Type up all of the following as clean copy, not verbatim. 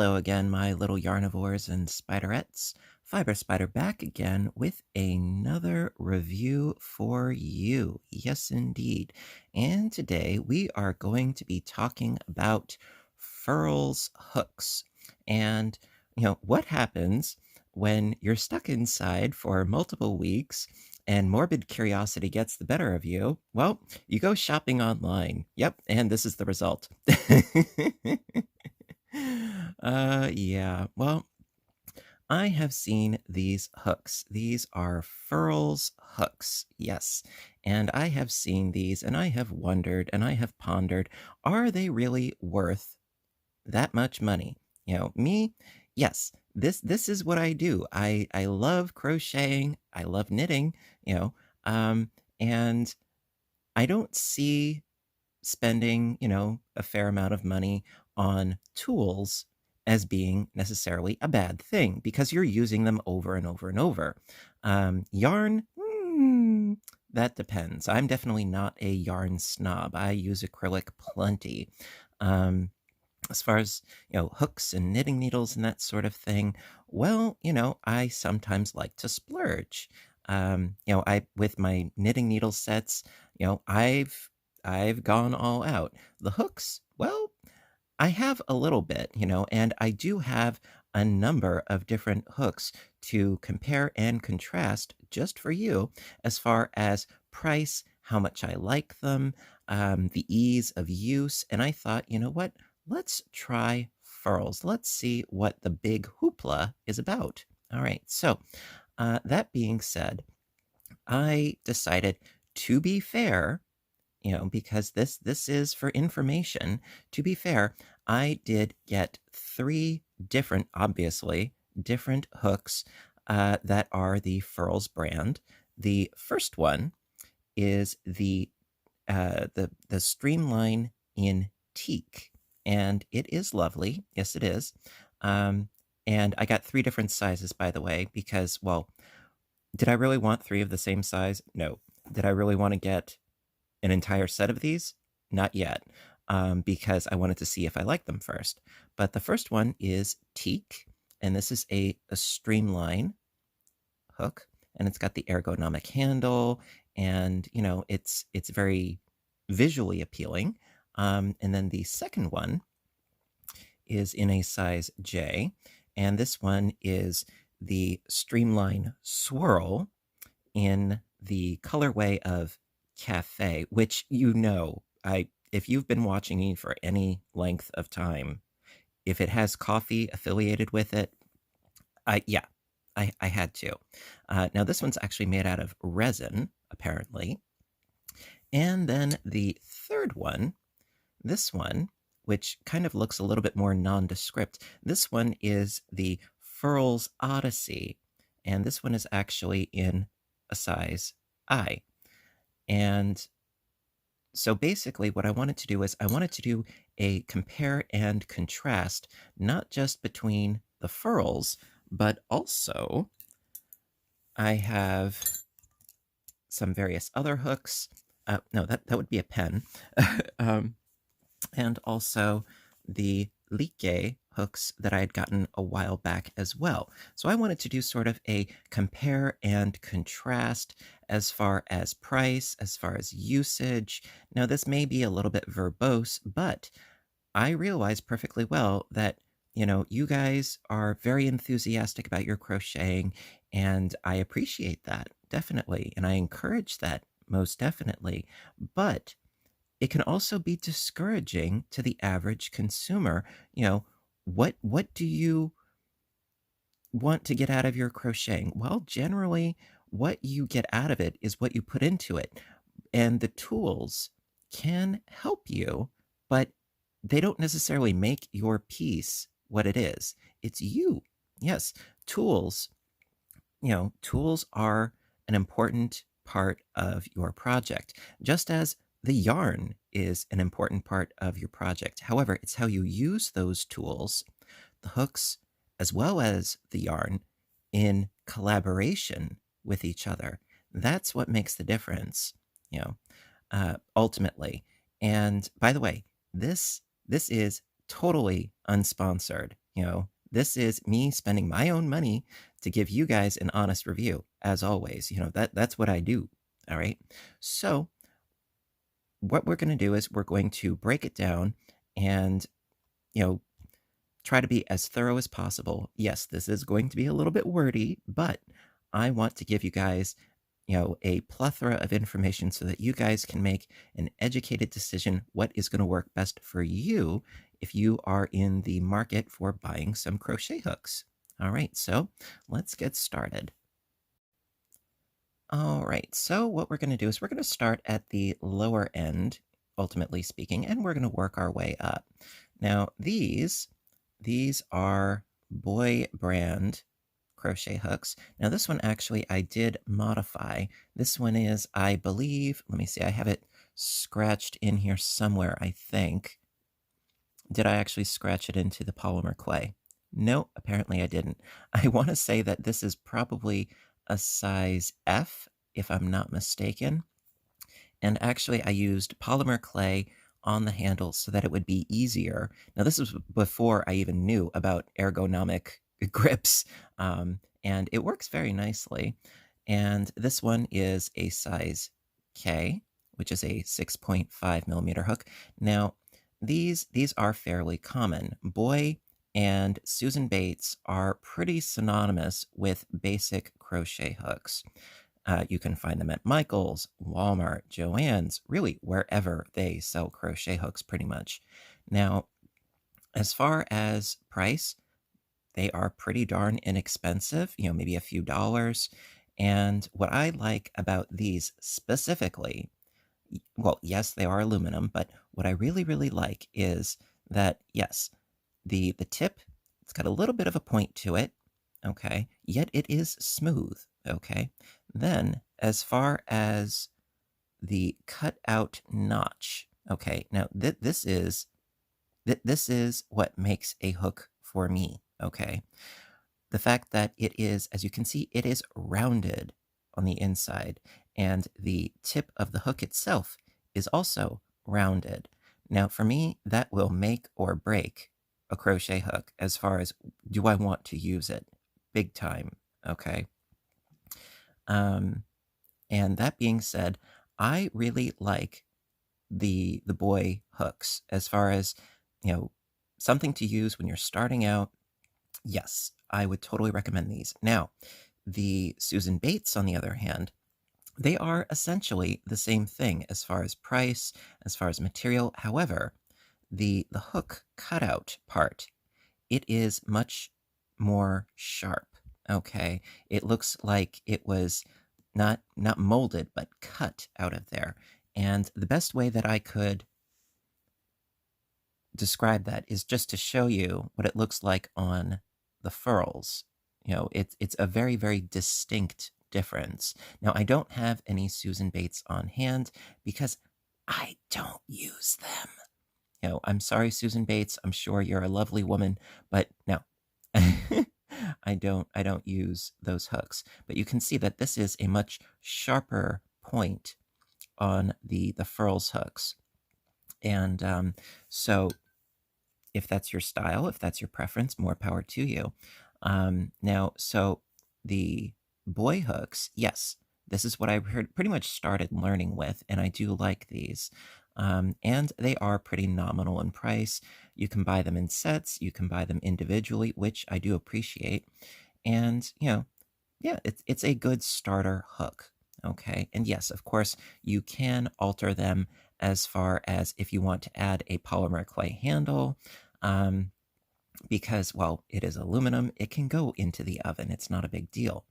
Hello again, my little yarnivores and spiderettes. Fiber Spider back again with another review for you. Yes, indeed. And today we are going to be talking about Furls hooks. And, what happens when you're stuck inside for multiple weeks and morbid curiosity gets the better of you? Well, you go shopping online. Yep, and this is the result. Yeah. Well, I have seen these hooks. These are Furls hooks. Yes. And I have seen these and I have wondered and I have pondered, are they really worth that much money? Me, yes. This is what I do. I love crocheting. I love knitting, and I don't see spending, a fair amount of money on tools as being necessarily a bad thing because you're using them over and over and over. Yarn, that depends. I'm definitely not a yarn snob. I use acrylic plenty. Um, as far as, hooks and knitting needles and that sort of thing, well, I sometimes like to splurge. I with my knitting needle sets, I've gone all out. The hooks, well, I have a little bit, and I do have a number of different hooks to compare and contrast just for you as far as price, how much I like them, the ease of use. And I thought, you know what? Let's try furls. Let's see what the big hoopla is about. All right. So, that being said, I decided to be fair, because this is for information. To be fair, I did get three different, obviously different hooks that are the Furls brand. The first one is the Streamline in Teak, and it is lovely. Yes, it is. Um, and I got three different sizes, by the way, because, well, did I really want three of the same size? No. Did I really want to get an entire set of these? Not yet, because I wanted to see if I liked them first. But the first one is Teak, and this is a streamline hook, and it's got the ergonomic handle, and it's very visually appealing. And then the second one is in a size J, and this one is the Streamline Swirl in the colorway of Cafe, which I if you've been watching me for any length of time, if it has coffee affiliated with it, yeah, I had to. Now this one's actually made out of resin, apparently. And then the third one, this one, which kind of looks a little bit more nondescript. This one is the Furls Odyssey, and this one is actually in a size I. And so basically what I wanted to do is I wanted to do a compare and contrast, not just between the furls, but also I have some various other hooks. No, that would be a pen. And also the Like hooks that I had gotten a while back as well. So I wanted to do sort of a compare and contrast as far as price, as far as usage. Now, this may be a little bit verbose, but I realize perfectly well that, you guys are very enthusiastic about your crocheting, and I appreciate that, definitely. And I encourage that most definitely. But it can also be discouraging to the average consumer. What do you want to get out of your crocheting? Well, generally, what you get out of it is what you put into it. And the tools can help you, but they don't necessarily make your piece what it is. It's you. Yes, tools, tools are an important part of your project, just as the yarn is an important part of your project. However, it's how you use those tools, the hooks, as well as the yarn, in collaboration with each other. That's what makes the difference, ultimately. And by the way, this is totally unsponsored. This is me spending my own money to give you guys an honest review, as always. That's what I do. All right. So what we're going to do is we're going to break it down and, you know, try to be as thorough as possible. Yes, this is going to be a little bit wordy, but I want to give you guys, a plethora of information so that you guys can make an educated decision what is going to work best for you if you are in the market for buying some crochet hooks. All right, so let's get started. All right, so what we're going to do is we're going to start at the lower end, ultimately speaking, and we're going to work our way up. Now, these are Boy brand crochet hooks. Now, this one actually I did modify. This one is, I believe, let me see, I have it scratched in here somewhere, I think. Did I actually scratch it into the polymer clay? No, apparently I didn't. I want to say that this is probably a size F, if I'm not mistaken. And actually, I used polymer clay on the handle so that it would be easier. Now, this was before I even knew about ergonomic grips, and it works very nicely. And this one is a size K, which is a 6.5 millimeter hook. Now, these are fairly common. Boy and Susan Bates are pretty synonymous with basic crochet hooks. You can find them at Michael's, Walmart, Joann's, really wherever they sell crochet hooks pretty much. Now, as far as price, they are pretty darn inexpensive, maybe a few dollars. And what I like about these specifically, well, yes, they are aluminum, but what I really, really like is that, yes, the tip, it's got a little bit of a point to it, okay, yet it is smooth, okay. Then, as far as the cutout notch, okay, now this is what makes a hook for me, okay. The fact that it is, as you can see, it is rounded on the inside, and the tip of the hook itself is also rounded. Now, for me, that will make or break a crochet hook as far as, do I want to use it? Big time, okay? And that being said, I really like the Boy hooks as far as, something to use when you're starting out. Yes, I would totally recommend these. Now, the Susan Bates, on the other hand, they are essentially the same thing as far as price, as far as material. However, the hook cutout part, it is much more sharp. Okay, it looks like it was not molded but cut out of there. And the best way that I could describe that is just to show you what it looks like on the furls. It's a very, very distinct difference. Now, I don't have any Susan Bates on hand because I don't use them. I'm sorry, Susan Bates. I'm sure you're a lovely woman, but no, I don't use those hooks. But you can see that this is a much sharper point on the Furls hooks. And so if that's your style, if that's your preference, more power to you. Now, so the Boy hooks, yes, this is what I pretty much started learning with, and I do like these. And they are pretty nominal in price. You can buy them in sets, you can buy them individually, which I do appreciate. And, yeah, it's a good starter hook. Okay. And yes, of course, you can alter them as far as if you want to add a polymer clay handle. Because, well, it is aluminum, it can go into the oven. It's not a big deal.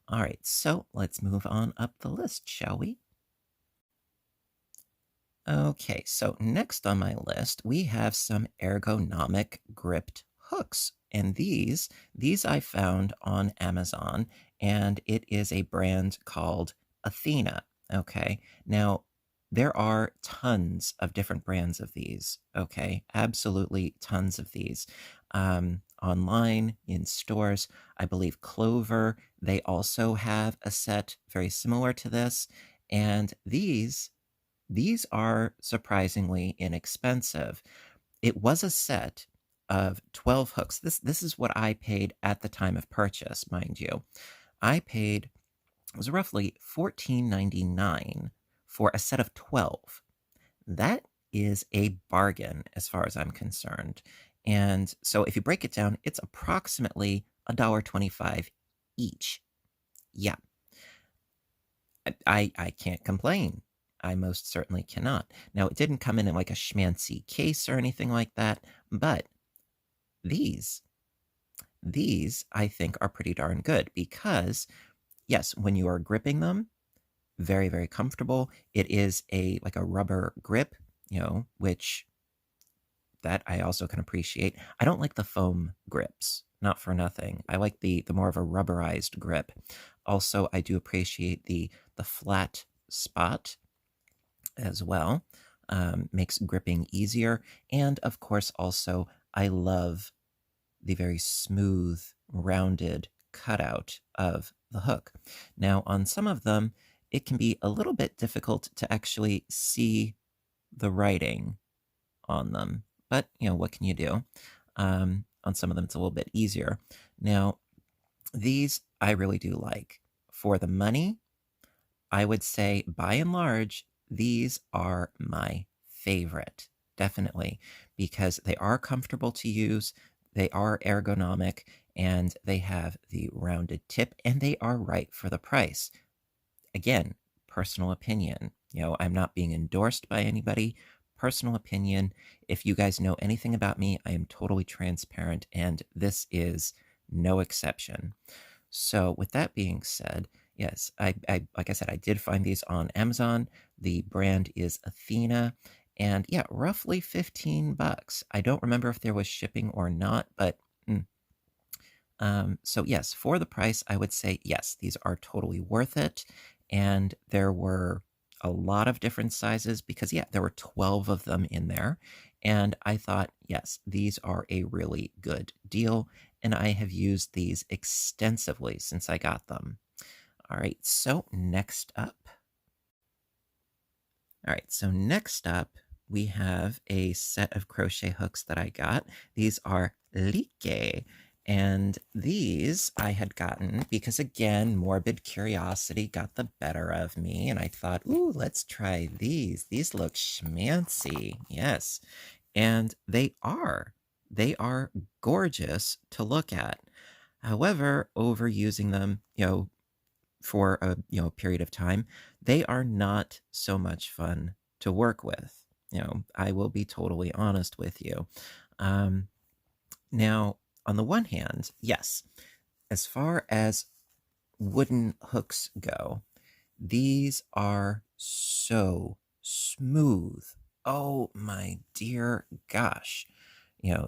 All right, so let's move on up the list, shall we? Okay, so next on my list, we have some ergonomic gripped hooks. And these I found on Amazon, and it is a brand called Athena. Okay, now there are tons of different brands of these. Okay, absolutely tons of these. Online, in stores, I believe Clover, they also have a set very similar to this. And these are surprisingly inexpensive. It was a set of 12 hooks. This is what I paid at the time of purchase, mind you. I paid, it was roughly $14.99 for a set of 12. That is a bargain as far as I'm concerned. And so if you break it down, it's approximately $1.25 each. Yeah, I can't complain. I most certainly cannot. Now, it didn't come in like a schmancy case or anything like that, but these I think are pretty darn good because, yes, when you are gripping them, very, very comfortable. It is like a rubber grip, which that I also can appreciate. I don't like the foam grips, not for nothing. I like the more of a rubberized grip. Also, I do appreciate the flat spot as well. Makes gripping easier. And of course, also, I love the very smooth, rounded cutout of the hook. Now, on some of them, it can be a little bit difficult to actually see the writing on them. But, what can you do? On some of them, it's a little bit easier. Now, these I really do like. For the money, I would say, by and large, these are my favorite, definitely, because they are comfortable to use, they are ergonomic, and they have the rounded tip, and they are right for the price. Again, personal opinion. I'm not being endorsed by anybody. Personal opinion. If you guys know anything about me, I am totally transparent, and this is no exception. So with that being said, yes, I like I said, I did find these on Amazon. The brand is Athena, and yeah, roughly $15. I don't remember if there was shipping or not, but so yes, for the price, I would say yes, these are totally worth it. And there were a lot of different sizes because, yeah, there were 12 of them in there. And I thought, yes, these are a really good deal. And I have used these extensively since I got them. All right, so next up. All right, so next up, we have a set of crochet hooks that I got. These are Like. And these I had gotten because, again, morbid curiosity got the better of me. And I thought, ooh, let's try these. These look schmancy. Yes. And they are. They are gorgeous to look at. However, overusing them, for a period of time, they are not so much fun to work with. I will be totally honest with you. Now, on the one hand, yes, as far as wooden hooks go, these are so smooth. Oh my dear gosh.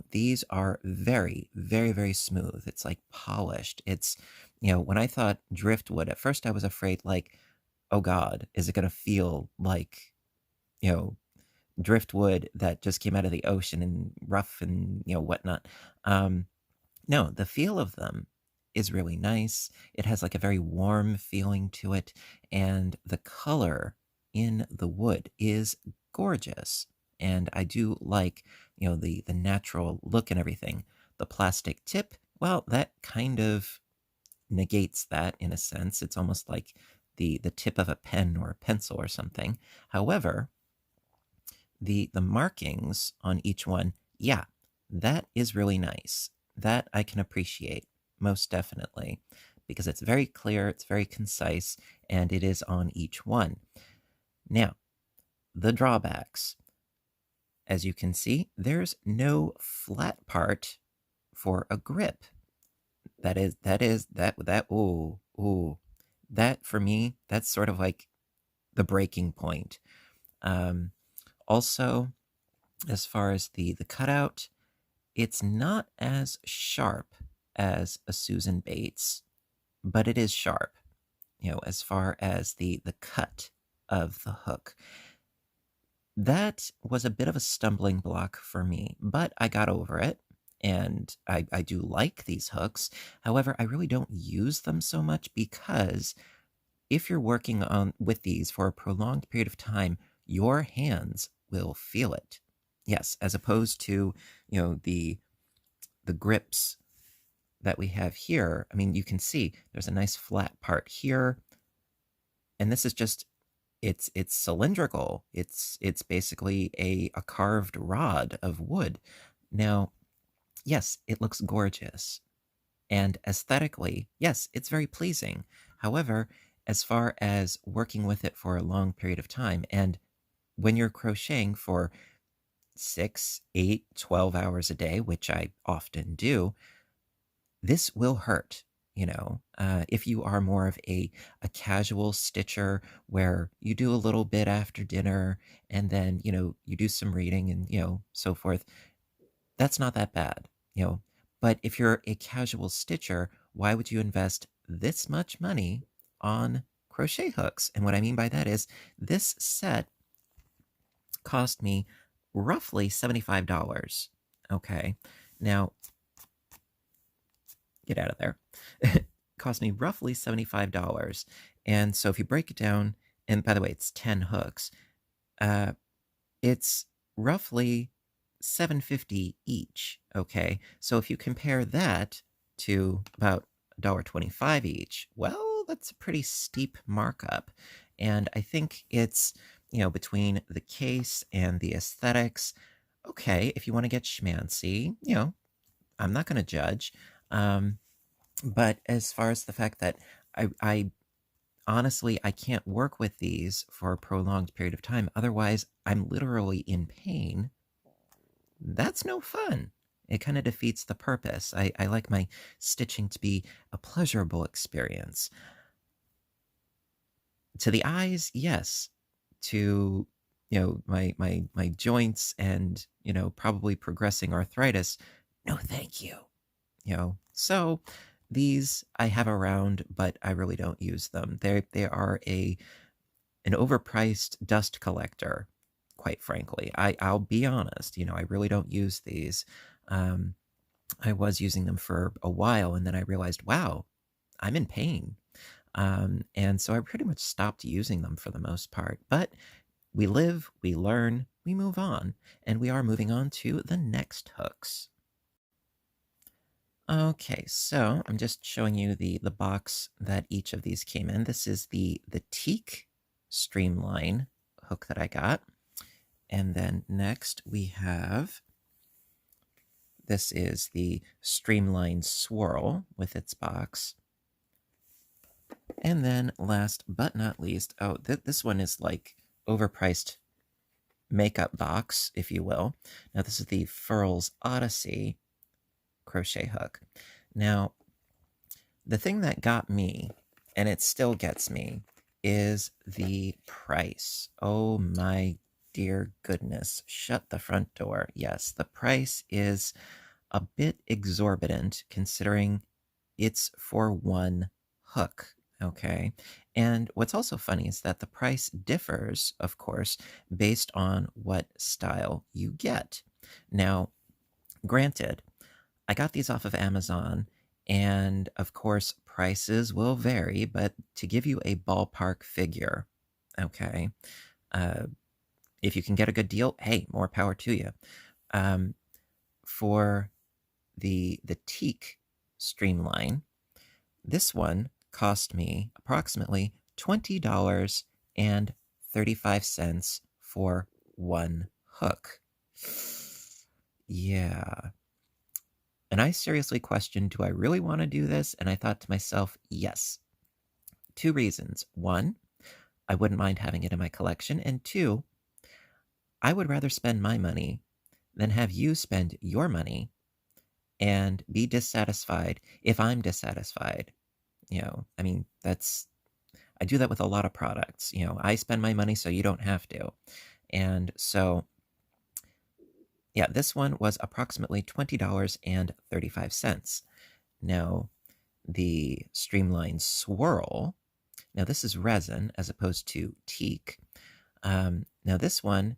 These are very, very, very smooth. It's like polished. It's, when I thought driftwood, at first I was afraid, like, oh God, is it going to feel like, driftwood that just came out of the ocean and rough and, whatnot. No, the feel of them is really nice. It has like a very warm feeling to it, and the color in the wood is gorgeous. And I do like, the natural look and everything. The plastic tip, well, that kind of negates that in a sense. It's almost like the tip of a pen or a pencil or something. However, the markings on each one, yeah, that is really nice. That I can appreciate, most definitely, because it's very clear, it's very concise, and it is on each one. Now, the drawbacks. As you can see, there's no flat part for a grip. Ooh, that for me, that's sort of like the breaking point. Also, as far as the cutout, it's not as sharp as a Susan Bates, but it is sharp, as far as the cut of the hook. That was a bit of a stumbling block for me, but I got over it, and I do like these hooks. However, I really don't use them so much because if you're working with these for a prolonged period of time, your hands will feel it. Yes, as opposed to, the the grips that we have here, I mean, you can see there's a nice flat part here, and this is just, it's cylindrical. It's basically a carved rod of wood. Now, yes, it looks gorgeous, and aesthetically, yes, it's very pleasing. However, as far as working with it for a long period of time, and when you're crocheting for 6, 8, 12 hours a day, which I often do, this will hurt. If you are more of a casual stitcher where you do a little bit after dinner and then, you do some reading and, so forth, that's not that bad, But if you're a casual stitcher, why would you invest this much money on crochet hooks? And what I mean by that is this set cost me roughly $75. Okay. Now, get out of there. It cost me roughly $75. And so if you break it down, and by the way, it's 10 hooks, it's roughly $7.50 each. Okay. So if you compare that to about $1.25 each, well, that's a pretty steep markup. And I think it's, between the case and the aesthetics, okay, if you want to get schmancy, I'm not going to judge. But as far as the fact that I honestly, I can't work with these for a prolonged period of time, otherwise I'm literally in pain, that's no fun. It kind of defeats the purpose. I like my stitching to be a pleasurable experience. To the eyes, yes. To, my joints and, probably progressing arthritis, no thank you. So these I have around, but I really don't use them. They are an overpriced dust collector, quite frankly. I'll be honest, I really don't use these. I was using them for a while, and then I realized, wow, I'm in pain. And so I pretty much stopped using them for the most part. But we live, we learn, we move on, and we are moving on to the next hooks. Okay, so I'm just showing you the box that each of these came in. This is the Teak Streamline hook that I got. And then next we have, this is the Streamlined Swirl with its box. And then last but not least, oh, this one is like overpriced makeup box, if you will. Now this is the Furls Odyssey crochet hook. Now, the thing that got me, and it still gets me, is the price. Oh my dear goodness. Shut the front door. Yes, the price is a bit exorbitant considering it's for one hook. Okay. And what's also funny is that the price differs, of course, based on what style you get. Now, granted, I got these off of Amazon, and of course, prices will vary, but to give you a ballpark figure, okay, if you can get a good deal, hey, more power to you. For the Teak Streamline, this one cost me approximately $20.35 for one hook. Yeah. And I seriously questioned, do I really want to do this? And I thought to myself, yes. 2 reasons. 1, I wouldn't mind having it in my collection. And 2, I would rather spend my money than have you spend your money and be dissatisfied if I'm dissatisfied. I mean, I do that with a lot of products. I spend my money so you don't have to. And so, yeah, this one was approximately $20.35. Now, the Streamline Swirl, now this is resin as opposed to teak. Now this one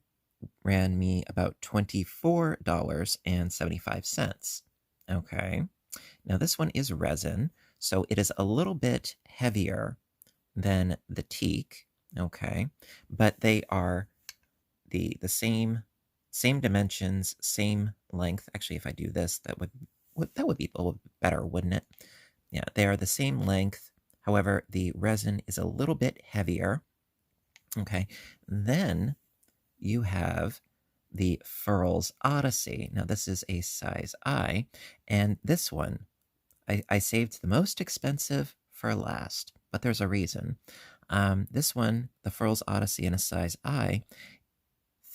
ran me about $24.75. Okay. Now this one is resin, so it is a little bit heavier than the teak. Okay. But they are the same dimensions, same length. Actually, if I do this, that would that would be a little better, wouldn't it? Yeah, they are the same length. However, the resin is a little bit heavier. Okay, then you have the Furls Odyssey. Now, this is a size I, and this one, I saved the most expensive for last, but there's a reason. This one, the Furls Odyssey in a size I,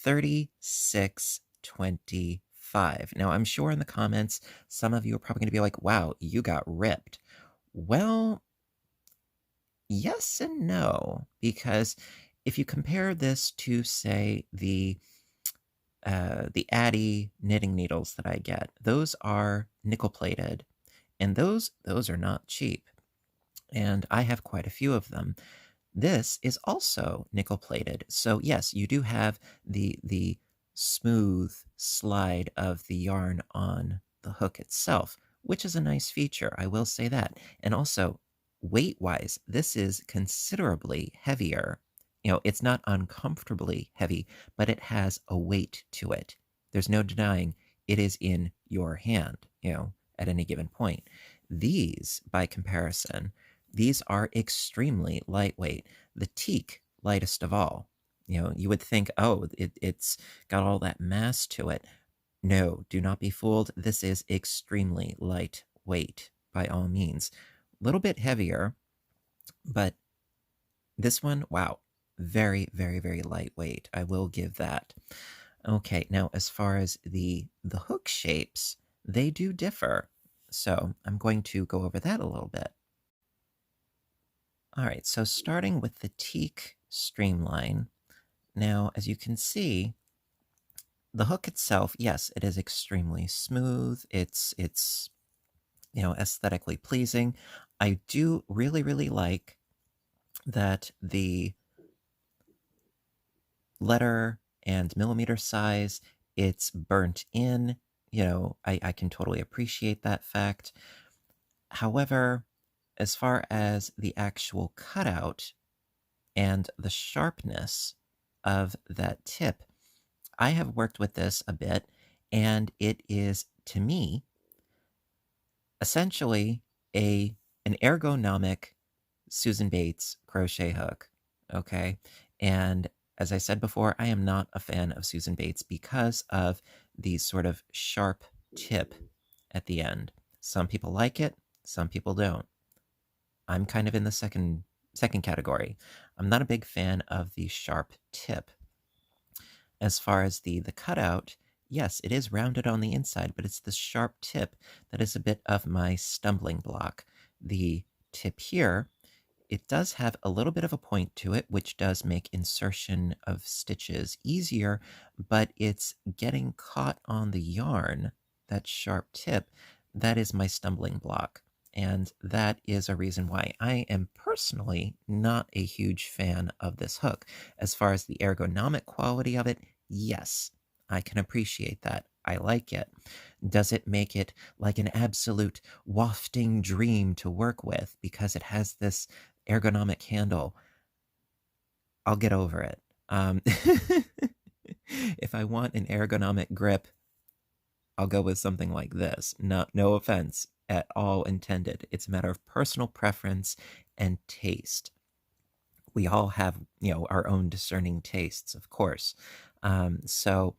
$36.25. Now, I'm sure in the comments, some of you are probably going to be like, wow, you got ripped. Well, yes and no, because if you compare this to, say, the Addy knitting needles that I get, those are nickel plated, and those are not cheap. And I have quite a few of them. This is also nickel plated. So yes, you do have the smooth slide of the yarn on the hook itself, which is a nice feature, I will say that. And also, weight-wise, this is considerably heavier. You know, it's not uncomfortably heavy, but it has a weight to it. There's no denying it is in your hand, you know, at any given point. These, by comparison, these are extremely lightweight. The Teak, lightest of all. You know, you would think, oh, it's got all that mass to it. No, do not be fooled. This is extremely lightweight by all means. A little bit heavier, but this one, wow, very, very, very lightweight. I will give that. Okay, now as far as the hook shapes, they do differ. So I'm going to go over that a little bit. All right, so starting with the Teak Streamline. Now, as you can see, the hook itself, yes, it is extremely smooth. It's you know, aesthetically pleasing. I do really, really like that the letter and millimeter size, it's burnt in. You know, I can totally appreciate that fact. However, as far as the actual cutout and the sharpness of that tip, I have worked with this a bit, and it is, to me, essentially an ergonomic Susan Bates crochet hook, okay? And as I said before, I am not a fan of Susan Bates because of the sort of sharp tip at the end. Some people like it, some people don't. I'm kind of in the second category. I'm not a big fan of the sharp tip. As far as the cutout, yes, it is rounded on the inside, but it's the sharp tip that is a bit of my stumbling block. The tip here, it does have a little bit of a point to it, which does make insertion of stitches easier, but it's getting caught on the yarn, that sharp tip, that is my stumbling block. And that is a reason why I am personally not a huge fan of this hook. As far as the ergonomic quality of it, yes, I can appreciate that. I like it. Does it make it like an absolute wafting dream to work with because it has this ergonomic handle? I'll get over it. If I want an ergonomic grip, I'll go with something like this. No offense at all intended. It's a matter of personal preference and taste. We all have, you know, our own discerning tastes, of course. So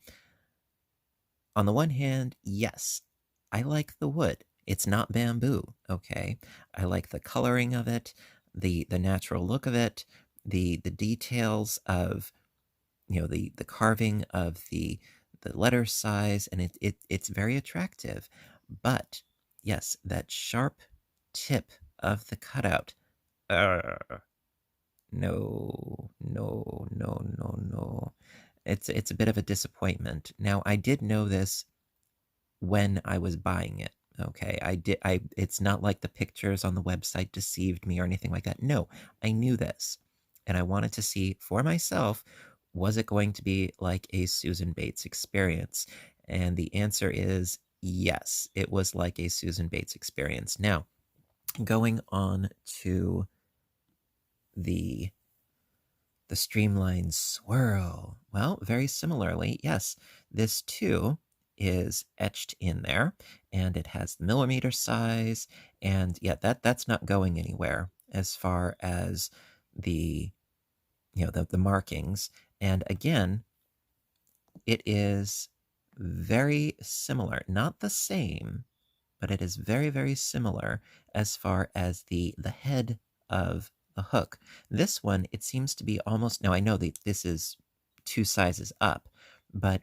on the one hand, yes, I like the wood. It's not bamboo, okay? I like the coloring of it, the natural look of it, the details of, you know, the carving of the letter size, and it's very attractive. But yes, that sharp tip of the cutout, no, no, no, no, no. It's a bit of a disappointment. Now, I did know this when I was buying it. Okay, it's not like the pictures on the website deceived me or anything like that. No, I knew this, and I wanted to see for myself, was it going to be like a Susan Bates experience? And the answer is yes, it was like a Susan Bates experience. Now, going on to the Streamlined Swirl. Well, very similarly, yes, this too is etched in there, and it has the millimeter size, and yeah, that's not going anywhere as far as the the markings. And again, it is very similar, not the same, but it is very, very similar as far as the head of the hook. This one, it seems to be almost, now I know that this is 2 sizes up, but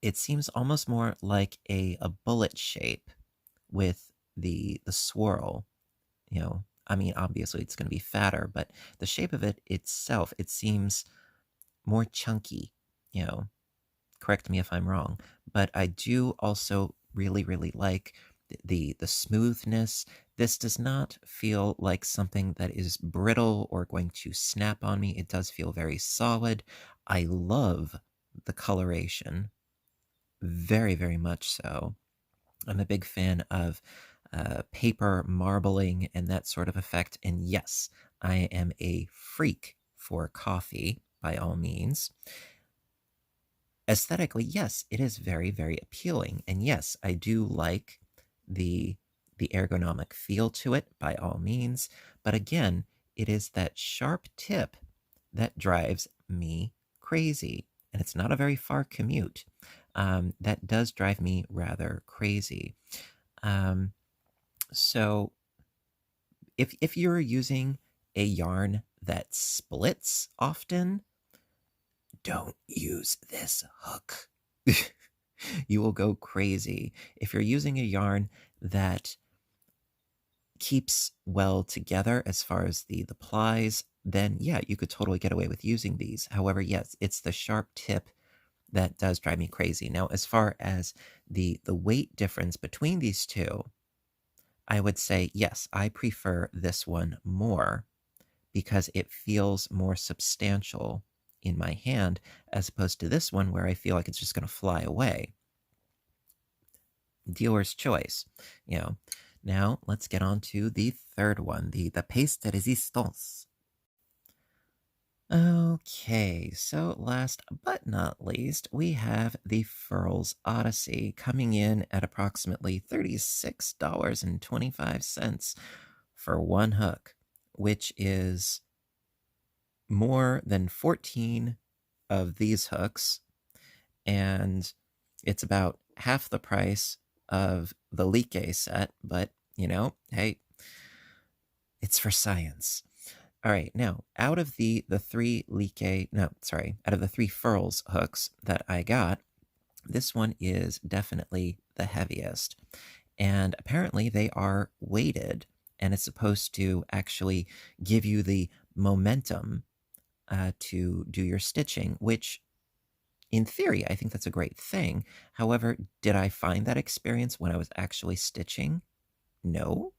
it seems almost more like a bullet shape with the swirl. I mean, obviously it's going to be fatter, but the shape of it itself, it seems more chunky. Correct me if I'm wrong, but I do also really, really like the smoothness. This does not feel like something that is brittle or going to snap on me. It does feel very solid. I love the coloration, very, very much so. I'm a big fan of paper marbling and that sort of effect. And yes, I am a freak for coffee, by all means. Aesthetically, yes, it is very, very appealing. And yes, I do like the ergonomic feel to it, by all means. But again, it is that sharp tip that drives me crazy. And it's not a very far commute. That does drive me rather crazy. So if you're using a yarn that splits often, don't use this hook. You will go crazy. If you're using a yarn that keeps well together as far as the plies, then yeah, you could totally get away with using these. However, yes, it's the sharp tip that does drive me crazy. Now, as far as the weight difference between these two, I would say, yes, I prefer this one more because it feels more substantial in my hand as opposed to this one where I feel like it's just going to fly away. Dealer's choice. Now let's get on to the third one, the pièce de résistance. Okay, so last but not least, we have the Furls Odyssey coming in at approximately $36.25 for one hook, which is more than 14 of these hooks, and it's about half the price of the Like set, but hey, it's for science. All right, now out of the 3 out of the 3 Furls hooks that I got, this one is definitely the heaviest. And apparently they are weighted, and it's supposed to actually give you the momentum to do your stitching, which in theory, I think that's a great thing. However, did I find that experience when I was actually stitching? No.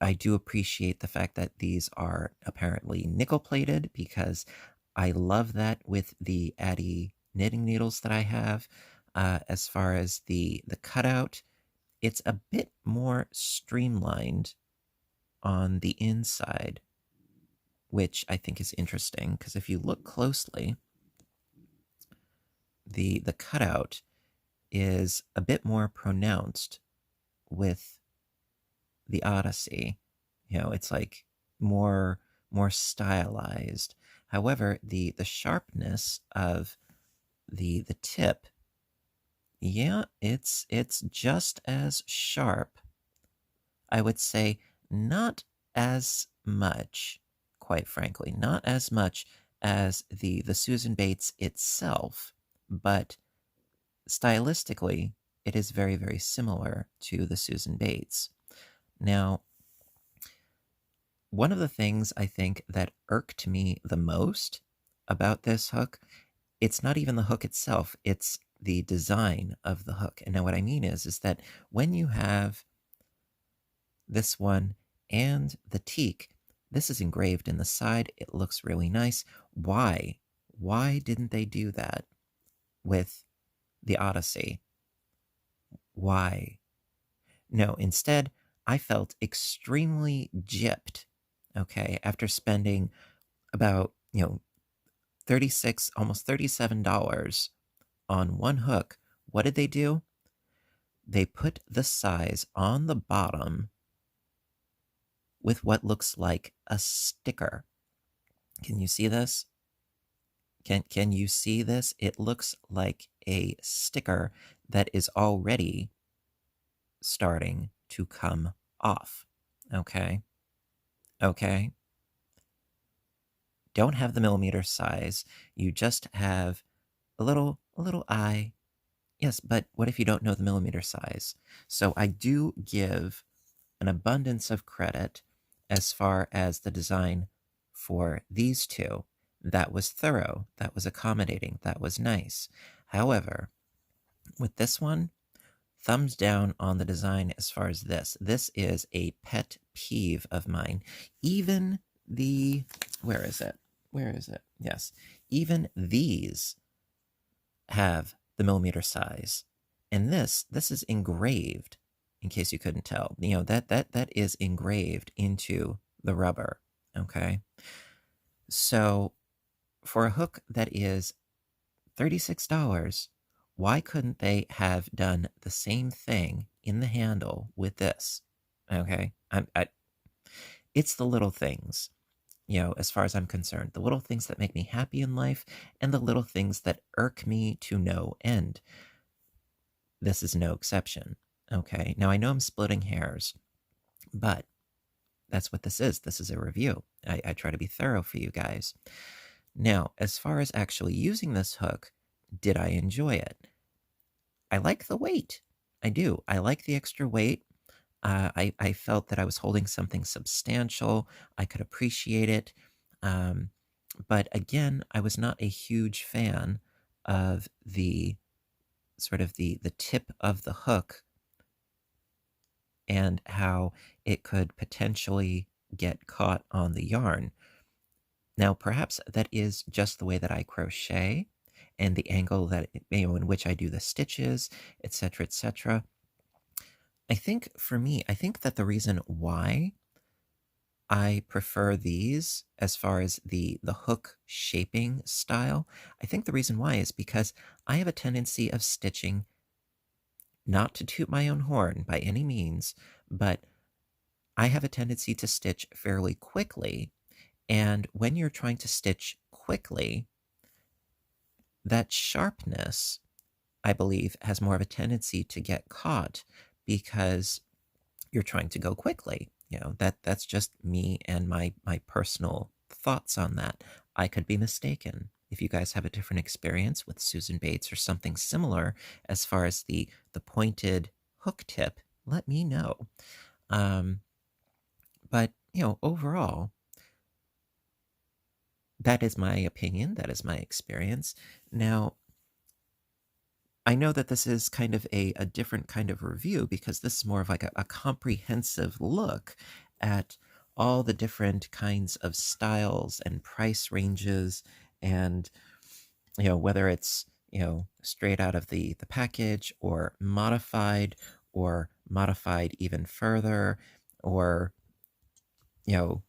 I do appreciate the fact that these are apparently nickel plated because I love that with the Addy knitting needles that I have. As far as the cutout, it's a bit more streamlined on the inside, which I think is interesting because if you look closely, the cutout is a bit more pronounced with the Odyssey. It's like more stylized. However, the sharpness of the tip, yeah, it's just as sharp. I would say not as much, quite frankly, not as much as the Susan Bates itself, but stylistically, it is very, very similar to the Susan Bates. Now, one of the things I think that irked me the most about this hook, it's not even the hook itself, it's the design of the hook. And now what I mean is that when you have this one and the teak, this is engraved in the side. It looks really nice. Why? Why didn't they do that with the Odyssey? Why? No, instead, I felt extremely gypped, okay, after spending about, $36, almost $37 on one hook, what did they do? They put the size on the bottom with what looks like a sticker. Can you see this? Can you see this? It looks like a sticker that is already starting to come off. Okay. Okay. Don't have the millimeter size. You just have a little eye. Yes, but what if you don't know the millimeter size? So I do give an abundance of credit as far as the design for these two. That was thorough, that was accommodating, that was nice. However, with this one, thumbs down on the design as far as this. This is a pet peeve of mine. Even the, where is it? Where is it? Yes, even these have the millimeter size. And this is engraved, in case you couldn't tell. You know, that is engraved into the rubber, okay? So for a hook that is $36, why couldn't they have done the same thing in the handle with this? Okay, it's the little things, you know, as far as I'm concerned, the little things that make me happy in life and the little things that irk me to no end. This is no exception. Okay, now I know I'm splitting hairs, but that's what this is. This is a review. I try to be thorough for you guys. Now, as far as actually using this hook, did I enjoy it? I like the weight. I do. I like the extra weight. I felt that I was holding something substantial. I could appreciate it. But again, I was not a huge fan of the sort of the tip of the hook and how it could potentially get caught on the yarn. Now, perhaps that is just the way that I crochet and the angle that, you know, in which I do the stitches, etc., etc. I think for me, I think that the reason why I prefer these as far as the hook shaping style, I think the reason why is because I have a tendency of stitching, not to toot my own horn by any means, but I have a tendency to stitch fairly quickly. And when you're trying to stitch quickly, that sharpness, I believe, has more of a tendency to get caught because you're trying to go quickly. You know, that's just me and my personal thoughts on that. I could be mistaken. If you guys have a different experience with Susan Bates or something similar as far as the pointed hook tip, let me know. But, you know, overall, that is my opinion. That is my experience. Now, I know that this is kind of a different kind of review because this is more of like a comprehensive look at all the different kinds of styles and price ranges and, you know, whether it's, you know, straight out of the package or modified even further, or, you know,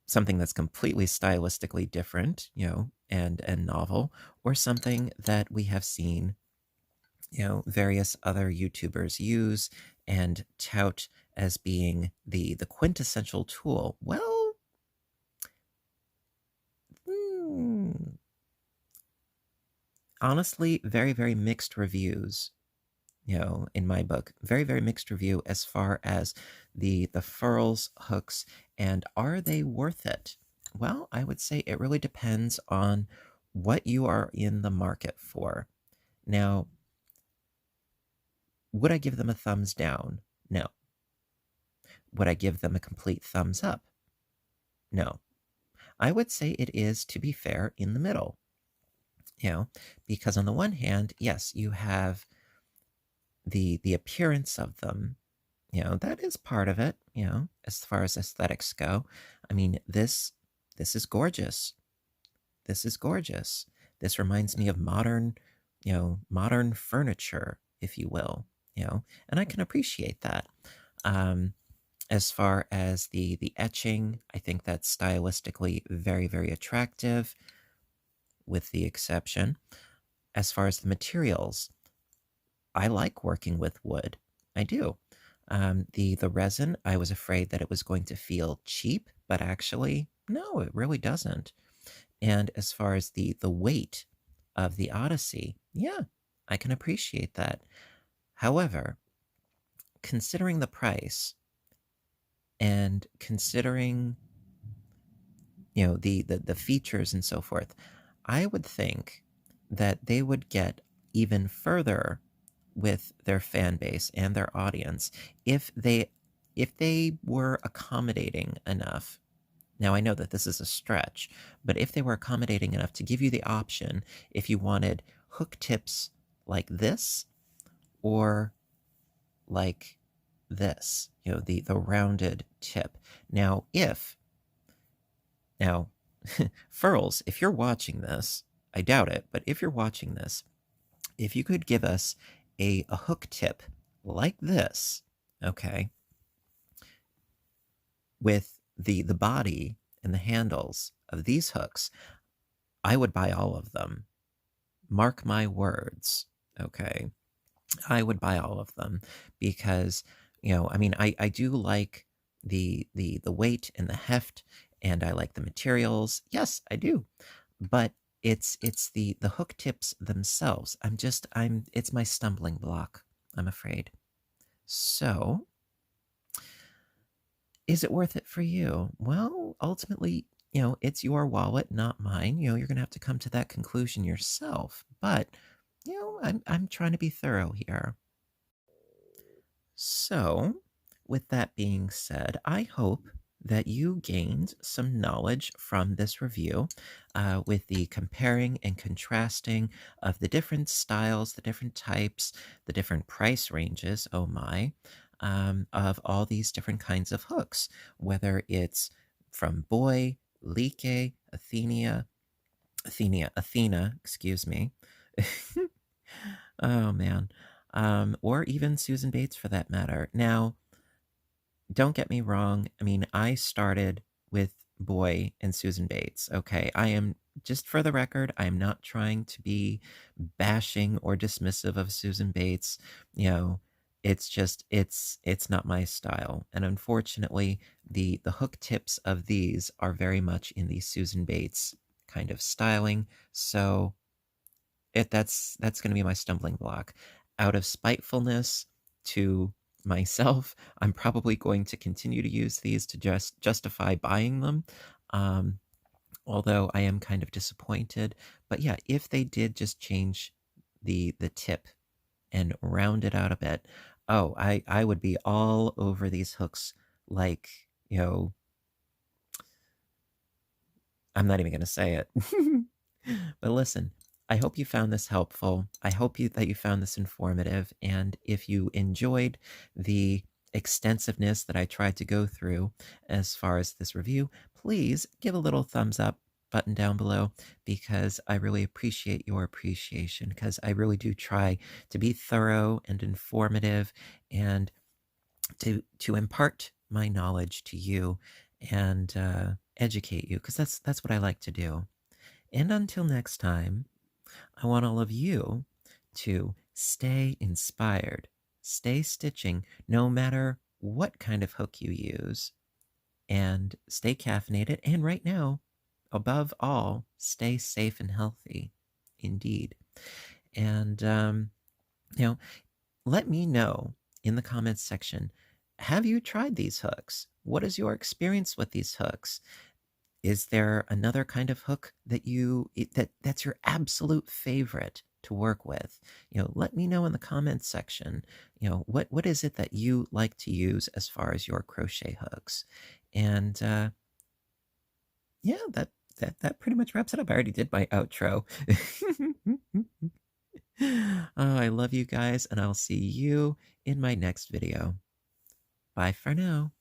something that's completely stylistically different, you know, and novel, or something that we have seen, you know, various other YouTubers use and tout as being the quintessential tool. Well, honestly, very, very mixed reviews, you know, in my book. Very, very mixed review as far as the furls hooks, and are they worth it? Well, I would say it really depends on what you are in the market for. Now, would I give them a thumbs down? No. Would I give them a complete thumbs up? No. I would say it is, to be fair, in the middle. You know, because on the one hand, yes, you have the appearance of them. You know, that is part of it, you know, as far as aesthetics go. I mean, this is gorgeous. This is gorgeous. This reminds me of modern, you know, modern furniture, if you will, you know, and I can appreciate that. As far as the etching, I think that's stylistically very, very attractive, with the exception as far as the materials, I like working with wood. I do. The resin, I was afraid that it was going to feel cheap, but actually, no, it really doesn't. And as far as the weight of the Odyssey, yeah, I can appreciate that. However, considering the price and considering the features and so forth, I would think that they would get even further with their fan base and their audience if they were accommodating enough. Now, I know that this is a stretch, but if they were accommodating enough to give you the option if you wanted hook tips like this or like this, the rounded tip. Now, Furls, if you're watching this, I doubt it, but if you're watching this, if you could give us a hook tip like this, okay, with the body and the handles of these hooks, I would buy all of them. Mark my words, okay? I would buy all of them because, I mean, I do like the weight and the heft, and I like the materials. Yes, I do. But it's the hook tips themselves. It's my stumbling block, I'm afraid. So, is it worth it for you? Well, ultimately, it's your wallet, not mine. You're going to have to come to that conclusion yourself. But, I'm trying to be thorough here. So, with that being said, I hope that you gained some knowledge from this review with the comparing and contrasting of the different styles, the different types, the different price ranges, oh my, of all these different kinds of hooks, whether it's from Boy, Like, Athena, excuse me. Oh man. Or even Susan Bates for that matter. Now, don't get me wrong. I mean, I started with Boy and Susan Bates. Okay. I am, just for the record, I am not trying to be bashing or dismissive of Susan Bates. It's just, it's not my style. And unfortunately, the hook tips of these are very much in the Susan Bates kind of styling. So that's going to be my stumbling block. Out of spitefulness to myself, I'm probably going to continue to use these to just justify buying them. Although I am kind of disappointed. But yeah, if they did just change the tip and round it out a bit, oh, I would be all over these hooks like, I'm not even going to say it. But listen, I hope you found this helpful. I hope that you found this informative. And if you enjoyed the extensiveness that I tried to go through as far as this review, please give a little thumbs up button down below because I really appreciate your appreciation, because I really do try to be thorough and informative and to impart my knowledge to you and educate you, because that's what I like to do. And until next time, I want all of you to stay inspired, stay stitching, no matter what kind of hook you use, and stay caffeinated. And right now, above all, stay safe and healthy. Indeed. And, let me know in the comments section, have you tried these hooks? What is your experience with these hooks? Is there another kind of hook that's your absolute favorite to work with? Let me know in the comments section. What is it that you like to use as far as your crochet hooks? And yeah, that pretty much wraps it up. I already did my outro. Oh, I love you guys, and I'll see you in my next video. Bye for now.